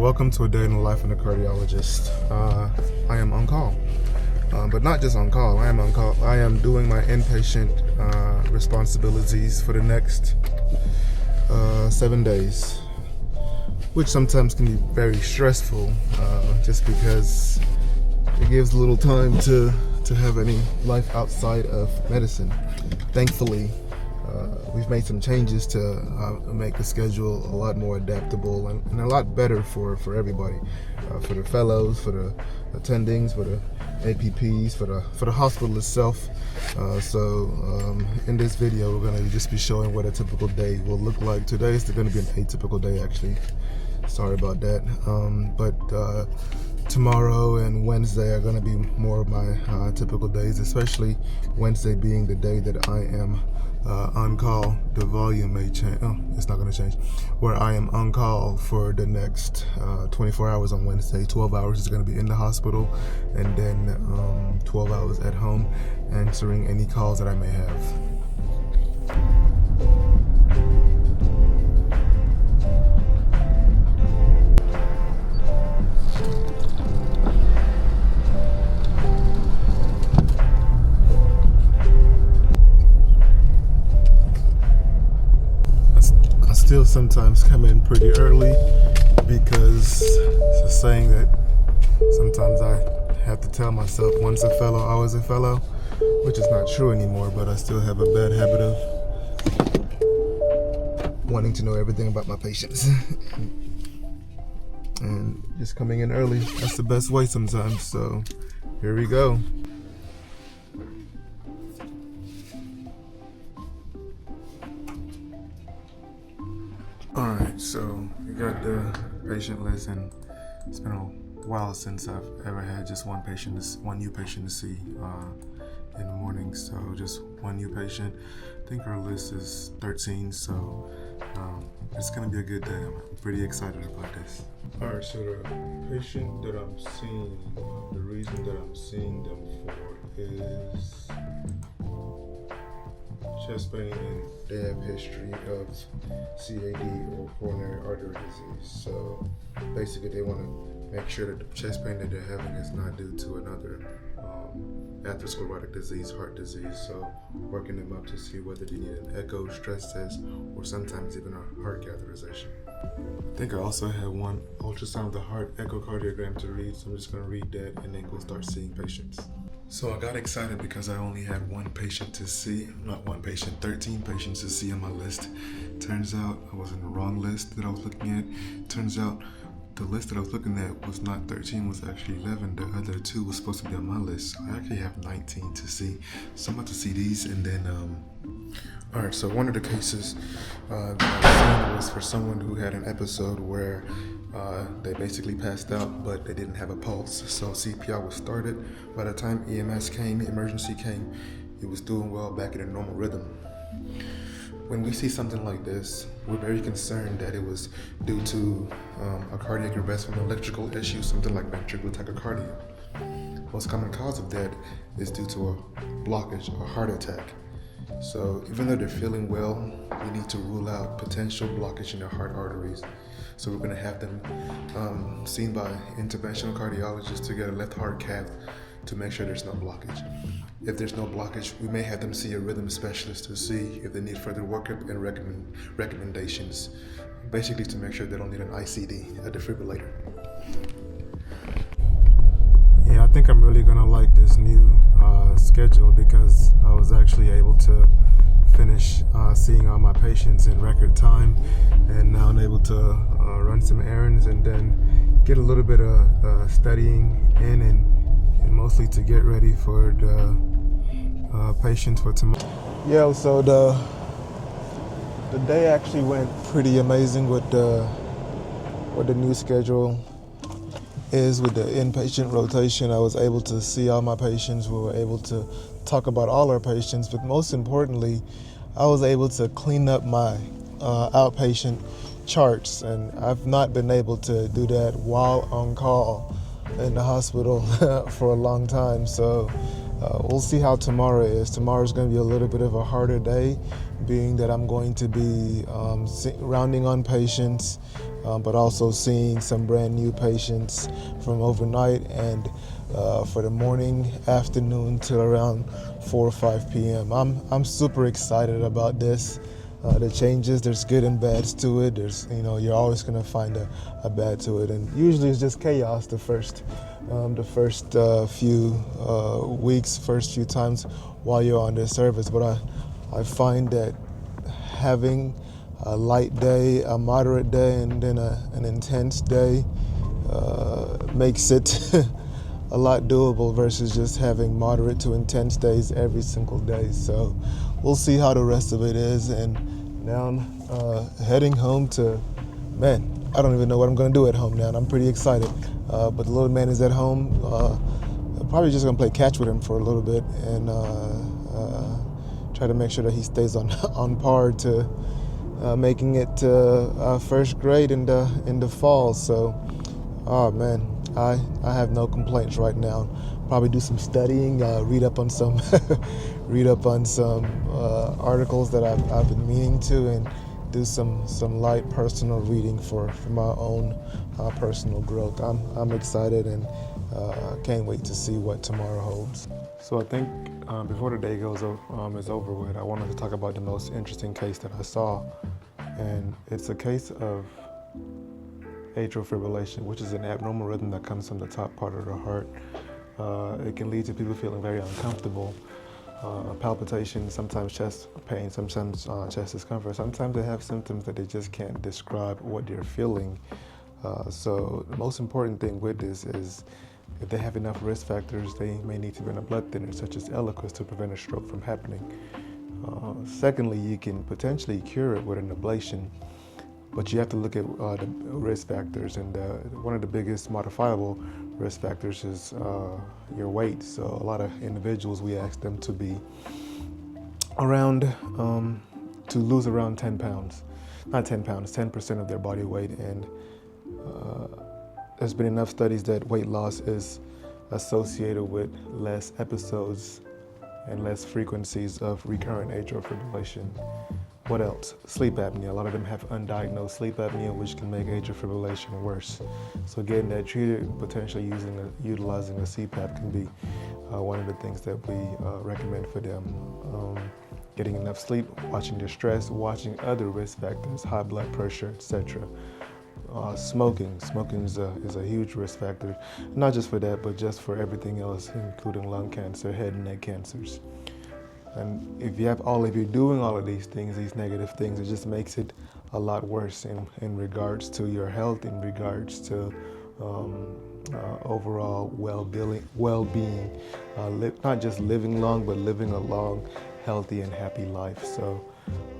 welcome to a day in the life of a cardiologist. I am on call, but not just on call. I am on call. I am doing my inpatient responsibilities for the next 7 days, which sometimes can be very stressful, just because it gives little time to have any life outside of medicine. Thankfully, we've made some changes to make the schedule a lot more adaptable and a lot better for everybody, for the fellows, for the attendings, for the APPs, for the hospital itself. So in this video, we're going to just be showing what a typical day will look like. Today is going to be an atypical day, actually. Sorry about that. But tomorrow and Wednesday are going to be more of my typical days, especially Wednesday being the day that I am on call. The volume may change. Oh, it's not going to change. Where I am on call for the next 24 hours on Wednesday. 12 hours is going to be in the hospital, and then 12 hours at home answering any calls that I may have. Still sometimes come in pretty early because it's a saying that sometimes I have to tell myself, once a fellow, always a fellow, which is not true anymore, but I still have a bad habit of wanting to know everything about my patients. And just coming in early, that's the best way sometimes. So here we go. Alright, so we got the patient list, and it's been a while since I've ever had just one new patient to see in the morning. So just one new patient. I think our list is 13, so it's going to be a good day. I'm pretty excited about this. Alright, so the patient that I'm seeing, the reason that I'm seeing them for is chest pain, and they have history of CAD or coronary artery disease. So basically they want to make sure that the chest pain that they're having is not due to another atherosclerotic disease, heart disease. So working them up to see whether they need an echo, stress test, or sometimes even a heart catheterization. I think I also have one ultrasound of the heart echocardiogram to read, so I'm just going to read that and then go start seeing patients. So I got excited because I only had one patient to see, not one patient, 13 patients to see on my list. Turns out I was in the wrong list that I was looking at. Turns out the list that I was looking at was not 13, was actually 11. The other two was supposed to be on my list. So I actually have 19 to see. So I'm about to see these, and then, alright, so one of the cases that I was seeing was for someone who had an episode where they basically passed out, but they didn't have a pulse. So CPR was started. By the time EMS came, emergency came, it was doing well, back in a normal rhythm. When we see something like this, we're very concerned that it was due to a cardiac arrest from an electrical issue, something like ventricular tachycardia. Most common cause of that is due to a blockage, a heart attack. So even though they're feeling well, we need to rule out potential blockage in their heart arteries. So we're going to have them seen by interventional cardiologists to get a left heart cath to make sure there's no blockage. If there's no blockage, we may have them see a rhythm specialist to see if they need further workup and recommendations, basically to make sure they don't need an ICD, a defibrillator. Yeah, I think I'm really going to like this new schedule because I was actually able to finish seeing all my patients in record time, and now I'm able to run some errands and then get a little bit of studying in, and mostly to get ready for the patients for tomorrow. Yeah, so the day actually went pretty amazing with the new schedule is with the inpatient rotation. I was able to see all my patients. We were able to talk about all our patients, but most importantly, I was able to clean up my outpatient charts, and I've not been able to do that while on call in the hospital for a long time. So we'll see how tomorrow is. Tomorrow's going to be a little bit of a harder day, being that I'm going to be rounding on patients, but also seeing some brand new patients from overnight and for the morning, afternoon till around 4 or 5 p.m. I'm super excited about this. The changes, there's good and bads to it. There's, you're always gonna find a bad to it, and usually it's just chaos the first few weeks, first few times while you're on this service. But I find that having a light day, a moderate day, and then an intense day makes it a lot doable versus just having moderate to intense days every single day. So we'll see how the rest of it is. And now I'm heading home to, man, I don't even know what I'm going to do at home now. And I'm pretty excited. But the little man is at home. Probably just going to play catch with him for a little bit and try to make sure that he stays on par to making it to first grade in the fall. So, oh man, I have no complaints right now. Probably do some studying, read up on some articles that I've been meaning to, and do some light personal reading for my own personal growth. I'm excited and can't wait to see what tomorrow holds. So I think before the day is over with, I wanted to talk about the most interesting case that I saw, and it's a case of atrial fibrillation, which is an abnormal rhythm that comes from the top part of the heart. It can lead to people feeling very uncomfortable, palpitations, sometimes chest pain, sometimes chest discomfort. Sometimes they have symptoms that they just can't describe what they're feeling. So the most important thing with this is if they have enough risk factors, they may need to be on a blood thinner such as Eliquis to prevent a stroke from happening. Secondly, you can potentially cure it with an ablation, but you have to look at the risk factors, and one of the biggest modifiable risk factors is your weight. So a lot of individuals, we ask them to be around, to lose around 10 pounds. Not 10 pounds, 10% of their body weight. And there's been enough studies that weight loss is associated with less episodes and less frequencies of recurrent atrial fibrillation. What else? Sleep apnea. A lot of them have undiagnosed sleep apnea, which can make atrial fibrillation worse. So getting that treated and potentially utilizing a CPAP can be one of the things that we recommend for them. Getting enough sleep, watching their stress, watching other risk factors, high blood pressure, etc. Smoking is a huge risk factor, not just for that, but just for everything else, including lung cancer, head and neck cancers. And if you're doing all of these things, these negative things, it just makes it a lot worse in regards to your health, in regards to overall well-being, not just living long, but living a long, healthy, and happy life. So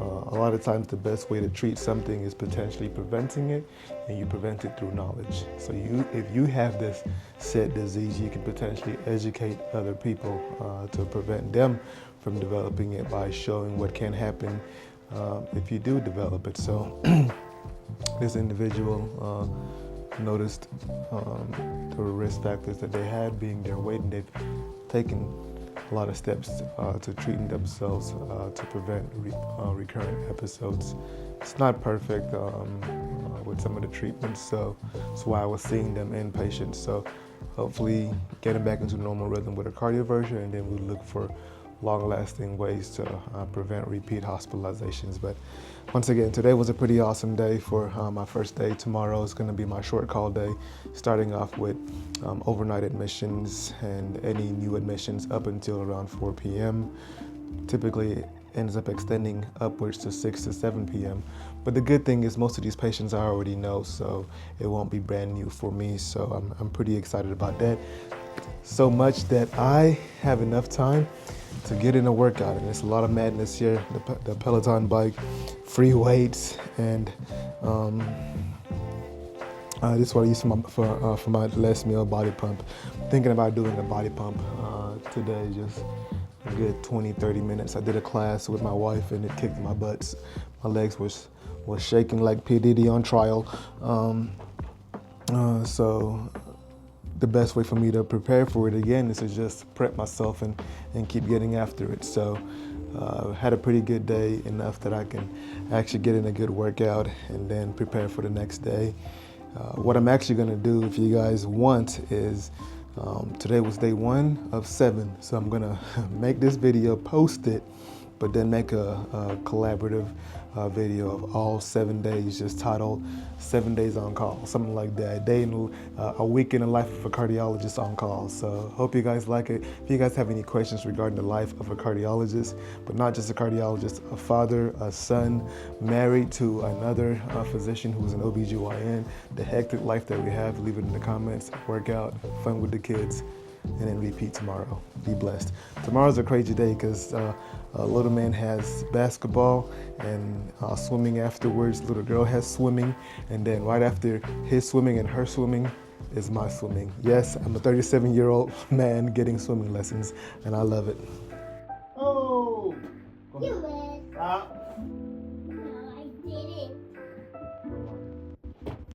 a lot of times the best way to treat something is potentially preventing it, and you prevent it through knowledge. So if you have this said disease, you can potentially educate other people to prevent them from developing it by showing what can happen if you do develop it. So this individual noticed the risk factors that they had, being their weight, and they've taken a lot of steps to treating themselves to prevent recurrent episodes. It's not perfect with some of the treatments, so that's why I was seeing them inpatient. So hopefully getting back into normal rhythm with a cardioversion, and then we look for long-lasting ways to prevent repeat hospitalizations. But once again, today was a pretty awesome day for my first day. Tomorrow is going to be my short call day, starting off with overnight admissions and any new admissions up until around 4 p.m. Typically it ends up extending upwards to 6 to 7 p.m. But the good thing is most of these patients I already know, so it won't be brand new for me. So I'm pretty excited about that. So much that I have enough time to get in a workout, and it's a lot of madness here. The Peloton bike, free weights, and this is what I use for my Les Mills body pump. Thinking about doing a body pump today, just a good 20-30 minutes. I did a class with my wife, and it kicked my butts. My legs was shaking like P. Diddy on trial. So the best way for me to prepare for it again is to just prep myself and keep getting after it. So Had a pretty good day, enough that I can actually get in a good workout and then prepare for the next day. What I'm actually going to do, if you guys want, is today was day 1 of 7, so I'm going to make this video, post it, but then make a collaborative video of all 7 days, just titled 7 Days on Call, something like that. A week in the life of a cardiologist on call. So hope you guys like it. If you guys have any questions regarding the life of a cardiologist, but not just a cardiologist, a father, a son, married to another physician who's an OBGYN, the hectic life that we have, leave it in the comments. Work out, fun with the kids, and then repeat tomorrow. Be blessed. Tomorrow's a crazy day because little man has basketball and swimming afterwards. Little girl has swimming, and then right after his swimming and her swimming is my swimming. Yes, I'm a 37-year-old man getting swimming lessons, and I love it. Oh! Go ahead. Stop.